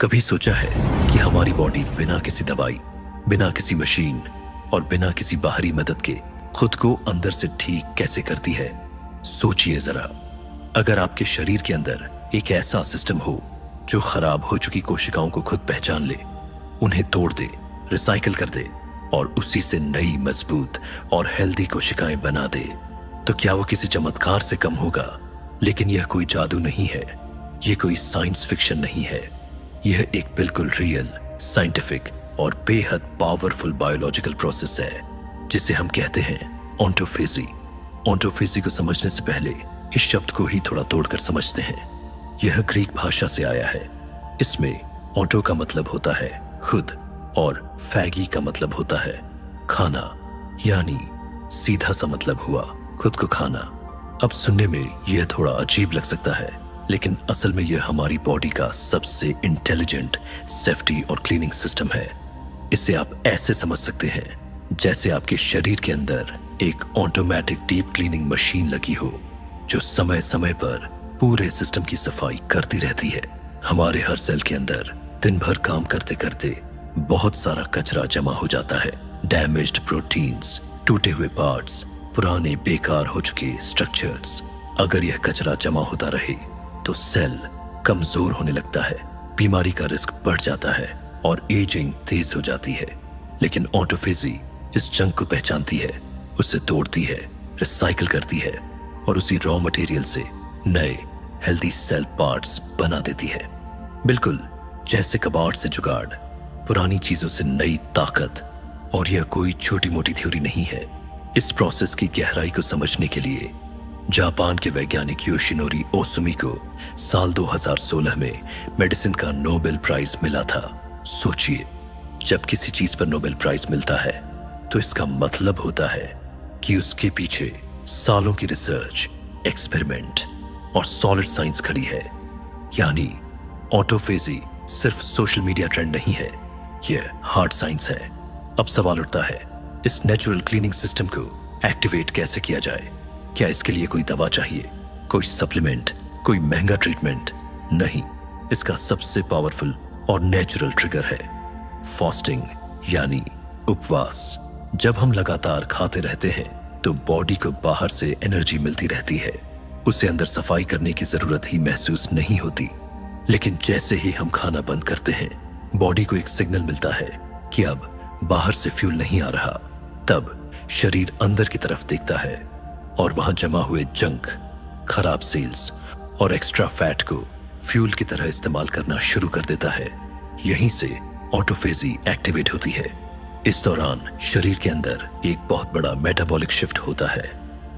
कभी सोचा है कि हमारी बॉडी बिना किसी दवाई, बिना किसी मशीन और बिना किसी बाहरी मदद के खुद को अंदर से ठीक कैसे करती है? सोचिए जरा, अगर आपके शरीर के अंदर एक ऐसा सिस्टम हो जो खराब हो चुकी कोशिकाओं को खुद पहचान ले, उन्हें तोड़ दे, रिसाइकिल कर दे और उसी से नई मजबूत और हेल्दी कोशिकाएं बना दे, तो क्या वो किसी चमत्कार से कम होगा? लेकिन यह कोई जादू नहीं है, यह कोई साइंस फिक्शन नहीं है। यह एक बिल्कुल रियल, साइंटिफिक और बेहद पावरफुल बायोलॉजिकल प्रोसेस है जिसे हम कहते हैं ओंटोफेजी। ओंटोफेजी को समझने से पहले इस शब्द को ही थोड़ा तोड़कर समझते हैं। यह ग्रीक भाषा से आया है। इसमें ओंटो का मतलब होता है खुद और फैगी का मतलब होता है खाना, यानी सीधा सा मतलब हुआ खुद को खाना। अब सुनने में यह थोड़ा अजीब लग सकता है, लेकिन असल में यह हमारी बॉडी का सबसे इंटेलिजेंट सेफ्टी और क्लीनिंग सिस्टम है। इसे आप ऐसे समझ सकते हैं जैसे आपके शरीर के अंदर एक ऑटोमेटिक डीप क्लीनिंग मशीन लगी हो जो समय समय पर पूरे सिस्टम की सफाई करती रहती है। हमारे हर सेल के अंदर दिन भर काम करते करते बहुत सारा कचरा जमा हो जाता है। डैमेज्ड प्रोटीन्स, टूटे हुए पार्ट्स, पुराने बेकार हो चुके स्ट्रक्चर्स। अगर यह कचरा जमा होता रहे तो सेल कमजोर होने लगता है, बीमारी का रिस्क बढ़ जाता है और एजिंग तेज हो जाती है। लेकिन ऑटोफेजी इस जंग को पहचानती है, उसे तोड़ती है, रिसाइकिल करती है और उसी रॉ मटेरियल से नए हेल्दी सेल पार्ट्स बना देती है। बिल्कुल जैसे कबाड़ से जुगाड़, पुरानी चीजों से नई ताकत। और यह कोई छोटी मोटी थ्योरी नहीं है। इस प्रोसेस की गहराई को समझने के लिए जापान के वैज्ञानिक योशिनोरी ओसुमी को साल 2016 में मेडिसिन का नोबेल प्राइज मिला था। सोचिए, जब किसी चीज पर नोबेल प्राइज मिलता है तो इसका मतलब होता है कि उसके पीछे सालों की रिसर्च, एक्सपेरिमेंट और सॉलिड साइंस खड़ी है। यानी ऑटोफेजी सिर्फ सोशल मीडिया ट्रेंड नहीं है, यह हार्ड साइंस है। अब सवाल उठता है, इस नेचुरल क्लीनिंग सिस्टम को एक्टिवेट कैसे किया जाए? क्या इसके लिए कोई दवा चाहिए, कोई सप्लीमेंट, कोई महंगा ट्रीटमेंट? नहीं, इसका सबसे पावरफुल और नेचुरल ट्रिगर है फास्टिंग, यानी उपवास। जब हम लगातार खाते रहते हैं तो बॉडी को बाहर से एनर्जी मिलती रहती है, उसे अंदर सफाई करने की जरूरत ही महसूस नहीं होती। लेकिन जैसे ही हम खाना बंद करते हैं, बॉडी को एक सिग्नल मिलता है कि अब बाहर से फ्यूल नहीं आ रहा। तब शरीर अंदर की तरफ देखता है और वहां जमा हुए जंक, खराब सेल्स और एक्स्ट्रा फैट को फ्यूल की तरह इस्तेमाल करना शुरू कर देता है। यहीं से ऑटोफेजी एक्टिवेट होती है। इस दौरान शरीर के अंदर एक बहुत बड़ा मेटाबॉलिक शिफ्ट होता है।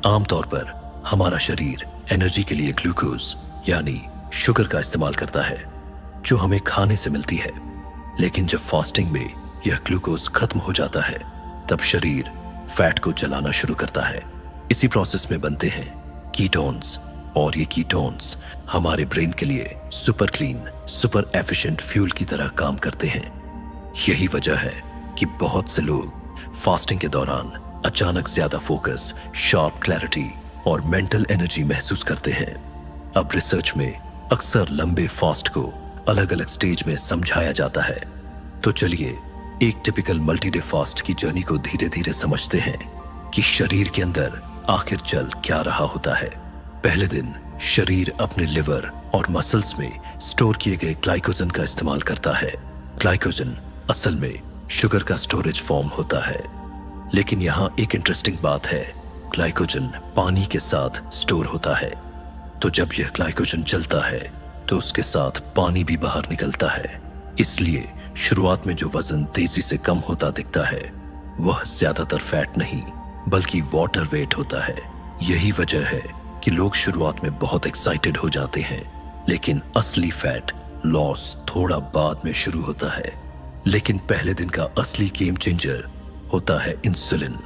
आमतौर पर हमारा शरीर एनर्जी के लिए ग्लूकोज यानी शुगर का इस्तेमाल करता है जो हमें खाने से मिलती है। लेकिन जब फास्टिंग में यह ग्लूकोज खत्म हो जाता है तब शरीर फैट को जलाना शुरू करता है। इसी प्रोसेस में बनते हैं कीटोन्स और ये कीटोन्स हमारे ब्रेन के लिए super clean, super efficient fuel की तरह काम करते हैं। यही वजह है कि बहुत से लोग फास्टिंग के दौरान अचानक ज्यादा फोकस, शार्प क्लैरिटी और मेंटल एनर्जी महसूस करते हैं। अब रिसर्च में अक्सर लंबे फास्ट को अलग अलग स्टेज में समझाया जाता है। तो चलिए एक टिपिकल मल्टी डे फास्ट की जर्नी को धीरे धीरे समझते हैं कि शरीर के अंदर आखिर चल क्या रहा होता है। पहले दिन शरीर अपने लिवर और मसल्स में स्टोर किए गए ग्लाइकोजन का इस्तेमाल करता है। ग्लाइकोजन असल में शुगर का स्टोरेज फॉर्म होता है। लेकिन यहाँ एक इंटरेस्टिंग बात है, ग्लाइकोजन पानी के साथ स्टोर होता है। तो जब यह ग्लाइकोजन जलता है तो उसके साथ पानी भी बाहर निकलता है। इसलिए शुरुआत में जो वजन तेजी से कम होता दिखता है वह ज्यादातर फैट नहीं बल्कि वाटर वेट होता है। यही वजह है कि लोग शुरुआत में बहुत एक्साइटेड हो जाते हैं, लेकिन असली फैट लॉस थोड़ा बाद में शुरू होता है। लेकिन पहले दिन का असली गेम चेंजर होता है इंसुलिन।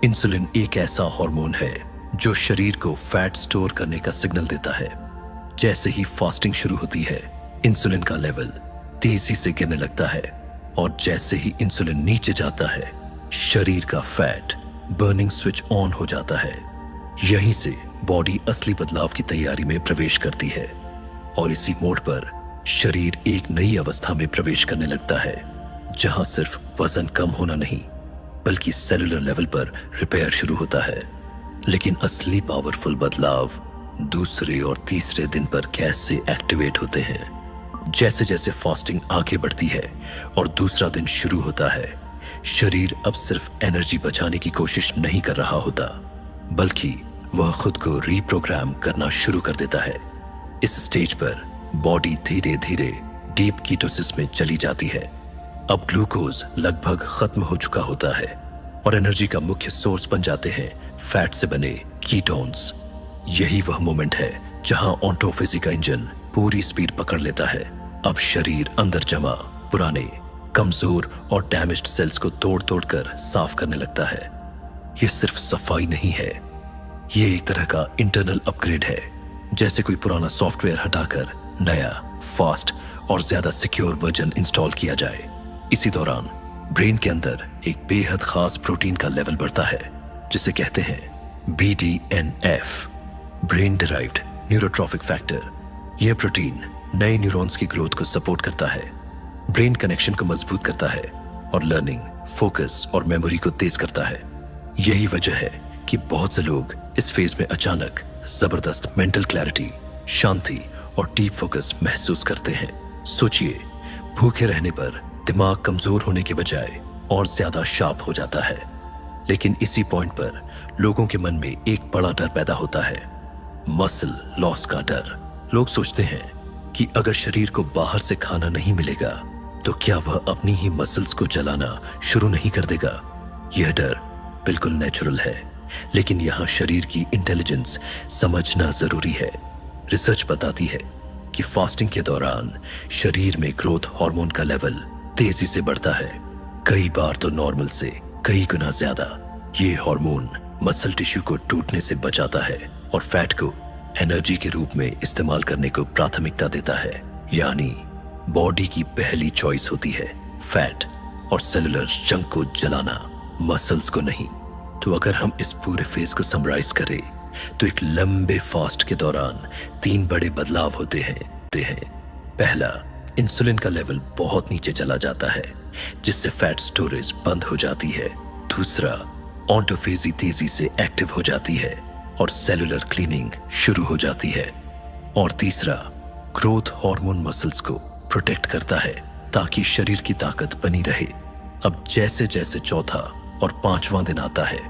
इंसुलिन एक ऐसा हार्मोन है जो शरीर को फैट स्टोर करने का सिग्नल देता है। जैसे ही फास्टिंग शुरू होती है, इंसुलिन का लेवल तेजी से गिरने लगता है और जैसे ही इंसुलिन नीचे जाता है, शरीर का फैट बर्निंग स्विच ऑन हो जाता है। यहीं से बॉडी असली बदलाव की तैयारी में प्रवेश करती है और इसी मोड़ पर शरीर एक नई अवस्था में प्रवेश करने लगता है, जहां सिर्फ वजन कम होना नहीं बल्कि सेलुलर लेवल पर रिपेयर शुरू होता है। लेकिन असली पावरफुल बदलाव दूसरे और तीसरे दिन पर कैसे एक्टिवेट होते हैं। जैसे जैसे फास्टिंग आगे बढ़ती है और दूसरा दिन शुरू होता है, शरीर अब सिर्फ एनर्जी बचाने की कोशिश नहीं कर रहा होता, बल्कि वह खुद को रीप्रोग्राम करना शुरू कर देता है। इस स्टेज पर बॉडी धीरे धीरे डीप कीटोसिस में चली जाती है। अब ग्लूकोज लगभग खत्म हो चुका होता है और एनर्जी का मुख्य सोर्स बन जाते हैं फैट से बने कीटोन्स। यही वह मोमेंट है जहां ऑटोफेजी का इंजन पूरी स्पीड पकड़ लेता है। अब शरीर अंदर जमा पुराने, कमजोर और डैमेज्ड सेल्स को तोड़ तोड़ कर साफ करने लगता है। यह सिर्फ सफाई नहीं है, यह एक तरह का इंटरनल अपग्रेड है, जैसे कोई पुराना सॉफ्टवेयर हटाकर नया, फास्ट और ज्यादा सिक्योर वर्जन इंस्टॉल किया जाए। इसी दौरान ब्रेन के अंदर एक बेहद खास प्रोटीन का लेवल बढ़ता है, जिसे कहते हैं BDNF, brain derived neurotrophic factor. यह प्रोटीन नए न्यूरॉन्स की ग्रोथ को सपोर्ट करता है, ब्रेन कनेक्शन को मजबूत करता है और लर्निंग, फोकस और मेमोरी को तेज करता है। यही वजह है कि बहुत से लोग इस फेज में अचानक जबरदस्त मेंटल क्लैरिटी, शांति और डीप फोकस महसूस करते हैं। सोचिए, भूखे रहने पर दिमाग कमजोर होने के बजाय और ज्यादा शार्प हो जाता है। लेकिन इसी पॉइंट पर लोगों के मन में एक बड़ा डर पैदा होता है, मसल लॉस का डर। लोग सोचते हैं कि अगर शरीर को बाहर से खाना नहीं मिलेगा तो क्या वह अपनी ही मसल्स को जलाना शुरू नहीं कर देगा। यह डर बिल्कुल नेचुरल है, लेकिन यहाँ शरीर की इंटेलिजेंस समझना जरूरी है। रिसर्च बताती है कि फास्टिंग के दौरान शरीर में ग्रोथ हार्मोन का लेवल तेजी से बढ़ता है, कई बार तो नॉर्मल से कई गुना ज्यादा। ये हार्मोन मसल टिश्यू को टूटने से बचाता है और फैट को एनर्जी के रूप में इस्तेमाल करने को प्राथमिकता देता है। यानी बॉडी की पहली चॉइस होती है फैट और सेलुलर जंक को जलाना, मसल्स को नहीं। तो अगर हम इस पूरे फेज को समराइज करें तो एक लंबे फास्ट के दौरान 3 बड़े बदलाव होते हैं। पहला, इंसुलिन का लेवल बहुत नीचे चला जाता है, जिससे फैट स्टोरेज बंद हो जाती है। दूसरा, ऑटोफेजी तेजी से एक्टिव हो जाती है और सेलुलर क्लीनिंग शुरू हो जाती है। और तीसरा, ग्रोथ हार्मोन मसल्स को प्रोटेक्ट करता है ताकि शरीर की ताकत बनी रहे। अब जैसे जैसे चौथा और 5वां दिन आता है,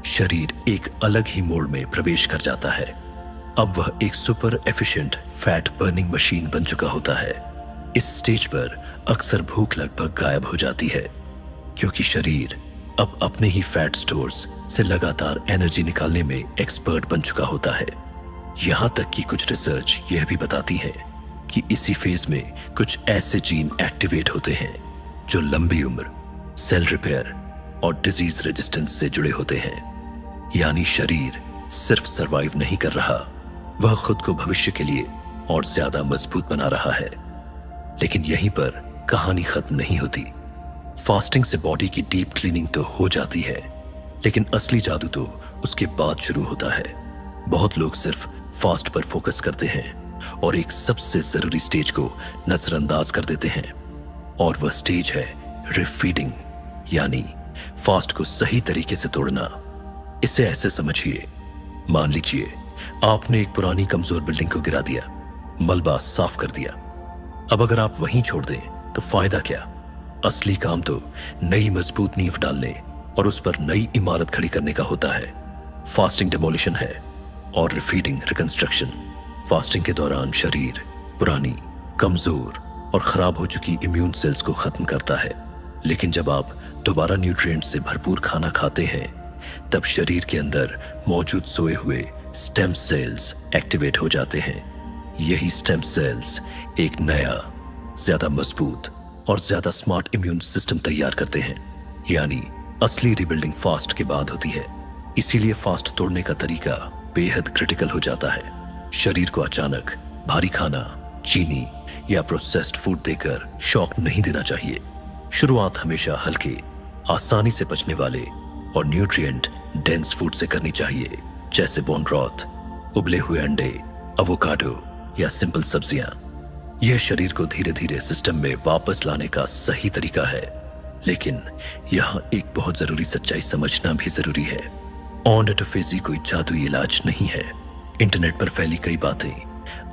शरीर एक अलग ही मोड में प्रवेश कर जाता है। अब वह एक super efficient fat burning machine बन चुका होता है। इस स्टेज पर अक्सर भूख लगभग गायब हो जाती है, क्योंकि शरीर अब अपने ही फैट स्टोर्स से लगातार एनर्जी निकालने में एक्सपर्ट बन चुका होता है। यहां तक कि कुछ रिसर्च यह भी बताती है कि इसी फेज में कुछ ऐसे जीन एक्टिवेट होते हैं जो लंबी उम्र, सेल रिपेयर और डिजीज रेजिस्टेंस से जुड़े होते हैं। यानी शरीर सिर्फ सरवाइव नहीं कर रहा, वह खुद को भविष्य के लिए और ज्यादा मजबूत बना रहा है। लेकिन यहीं पर कहानी खत्म नहीं होती। फास्टिंग से बॉडी की डीप क्लीनिंग तो हो जाती है, लेकिन असली जादू तो उसके बाद शुरू होता है। बहुत लोग सिर्फ फास्ट पर फोकस करते हैं और एक सबसे जरूरी स्टेज को नजरअंदाज कर देते हैं, और वह स्टेज है रिफीडिंग, यानी फास्ट को सही तरीके से तोड़ना। इसे ऐसे समझिए, मान लीजिए आपने एक पुरानी कमजोर बिल्डिंग को गिरा दिया, मलबा साफ कर दिया। अब अगर आप वहीं छोड़ दें तो फायदा क्या? असली काम तो नई मजबूत नींव डालने और उस पर नई इमारत खड़ी करने का होता है। फास्टिंग डिमोलिशन है और रिफीडिंग रिकंस्ट्रक्शन। फास्टिंग के दौरान शरीर पुरानी, कमजोर और खराब हो चुकी इम्यून सेल्स को खत्म करता है। लेकिन जब आप दोबारा न्यूट्रिएंट्स से भरपूर खाना खाते हैं, तब शरीर के अंदर मौजूद सोए हुए स्टेम सेल्स एक्टिवेट हो जाते हैं। यही स्टेम सेल्स एक नया, ज्यादा मजबूत और ज्यादा स्मार्ट इम्यून सिस्टम तैयार करते हैं। यानी असली रिबिल्डिंग फास्ट के बाद होती है। इसीलिए फास्ट तोड़ने का तरीका बेहद क्रिटिकल हो जाता है। शरीर को अचानक भारी खाना, चीनी या प्रोसेस्ड फूड देकर शॉक नहीं देना चाहिए। शुरुआत हमेशा हल्के, आसानी से पचने वाले और न्यूट्रिएंट डेंस फूड से करनी चाहिए, जैसे बोन ब्रॉथ, उबले हुए अंडे, एवोकाडो या सिंपल सब्जियां। यह शरीर को धीरे धीरे सिस्टम में वापस लाने का सही तरीका है। लेकिन यहाँ एक बहुत जरूरी सच्चाई समझना भी जरूरी है। ऑटोफेजी कोई जादुई इलाज नहीं है। इंटरनेट पर फैली कई बातें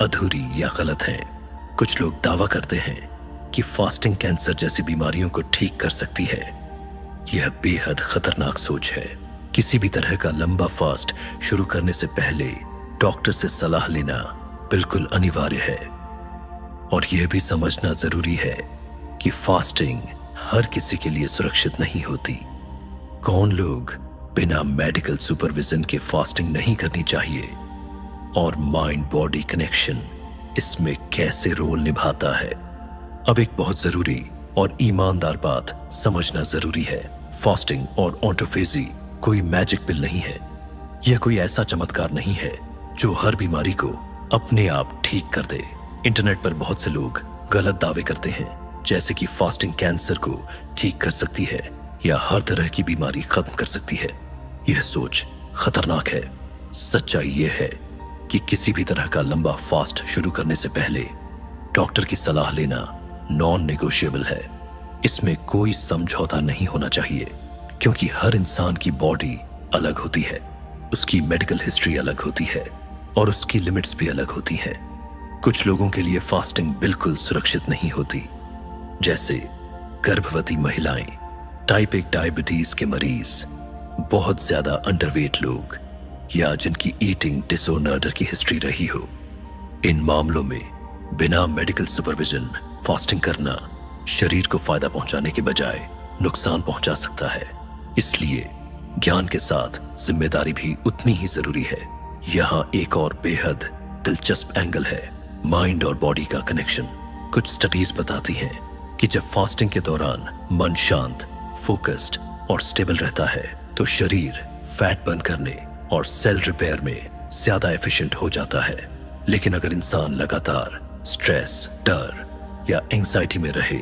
अधूरी या गलत हैं। कुछ लोग दावा करते हैं कि फास्टिंग कैंसर जैसी बीमारियों को ठीक कर सकती है। यह बेहद खतरनाक सोच है। किसी भी तरह का लंबा फास्ट शुरू करने से पहले डॉक्टर से सलाह लेना बिल्कुल अनिवार्य है। और यह भी समझना जरूरी है कि फास्टिंग हर किसी के लिए सुरक्षित नहीं होती। कौन लोग बिना मेडिकल सुपरविजन के फास्टिंग नहीं करनी चाहिए और माइंड बॉडी कनेक्शन इसमें कैसे रोल निभाता है। अब एक बहुत जरूरी और ईमानदार बात समझना जरूरी है। फास्टिंग और ऑटोफेजी कोई मैजिक पिल नहीं है। यह कोई ऐसा चमत्कार नहीं है जो हर बीमारी को अपने आप ठीक कर दे। इंटरनेट पर बहुत से लोग गलत दावे करते हैं, जैसे कि फास्टिंग कैंसर को ठीक कर सकती है या हर तरह की बीमारी खत्म कर सकती है। यह सोच खतरनाक है। सच्चाई यह है कि किसी भी तरह का लंबा फास्ट शुरू करने से पहले डॉक्टर की सलाह लेना नॉन नेगोशिएबल है। इसमें कोई समझौता नहीं होना चाहिए, क्योंकि हर इंसान की बॉडी अलग होती है, उसकी मेडिकल हिस्ट्री अलग होती है और उसकी लिमिट्स भी अलग होती हैं। कुछ लोगों के लिए फास्टिंग बिल्कुल सुरक्षित नहीं होती, जैसे गर्भवती महिलाएं, टाइप 1 डायबिटीज के मरीज, बहुत ज्यादा अंडरवेट लोग या जिनकी ईटिंग डिसऑर्डर की हिस्ट्री रही हो। इन मामलों में बिना मेडिकल सुपरविजन फास्टिंग करना शरीर को फायदा पहुंचाने के बजाय नुकसान पहुंचा सकता है। इसलिए ज्ञान के साथ जिम्मेदारी भी उतनी ही जरूरी है। यहाँ एक और बेहद दिलचस्प एंगल है, माइंड और बॉडी का कनेक्शन। कुछ स्टडीज बताती हैं कि जब फास्टिंग के दौरान मन शांत, फोकस्ड और स्टेबल रहता है तो शरीर फैट बर्न करने और सेल रिपेयर में ज्यादा एफिशिएंट हो जाता है। लेकिन अगर इंसान लगातार स्ट्रेस, डर या एंजाइटी में रहे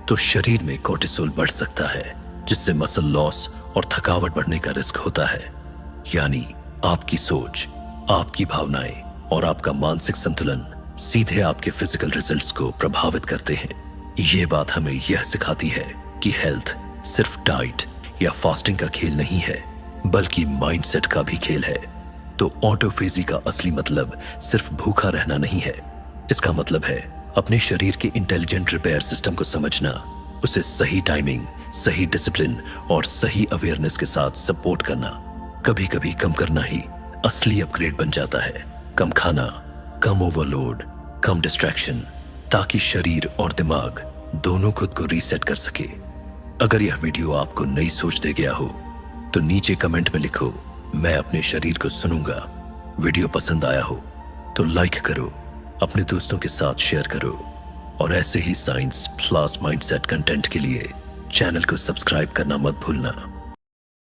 तो शरीर में कोर्टिसोल बढ़ सकता है, जिससे मसल लॉस और थकावट बढ़ने का रिस्क होता है। यानी आपकी सोच, आपकी भावनाएं और आपका मानसिक संतुलन सीधे आपके फिजिकल रिजल्ट्स को प्रभावित करते हैं। ये बात हमें यह सिखाती है कि हेल्थ सिर्फ डाइट या फास्टिंग का खेल नहीं है, बल्कि माइंडसेट का भी खेल है। तो ऑटोफेजी का असली मतलब सिर्फ भूखा रहना नहीं है। इसका मतलब है अपने शरीर के इंटेलिजेंट रिपेयर सिस्टम को समझना, उसे सही टाइमिंग, सही डिसिप्लिन और सही अवेयरनेस के साथ सपोर्ट करना। कभी कभी कम करना ही असली अपग्रेड बन जाता है। कम खाना, कम ओवरलोड, कम डिस्ट्रैक्शन, ताकि शरीर और दिमाग दोनों खुद को रीसेट कर सके। अगर यह वीडियो आपको नई सोच दे गया हो तो नीचे कमेंट में लिखो, मैं अपने शरीर को सुनूंगा। वीडियो पसंद आया हो तो लाइक करो, अपने दोस्तों के साथ शेयर करो और ऐसे ही साइंस प्लस माइंडसेट कंटेंट के लिए चैनल को सब्सक्राइब करना मत भूलना।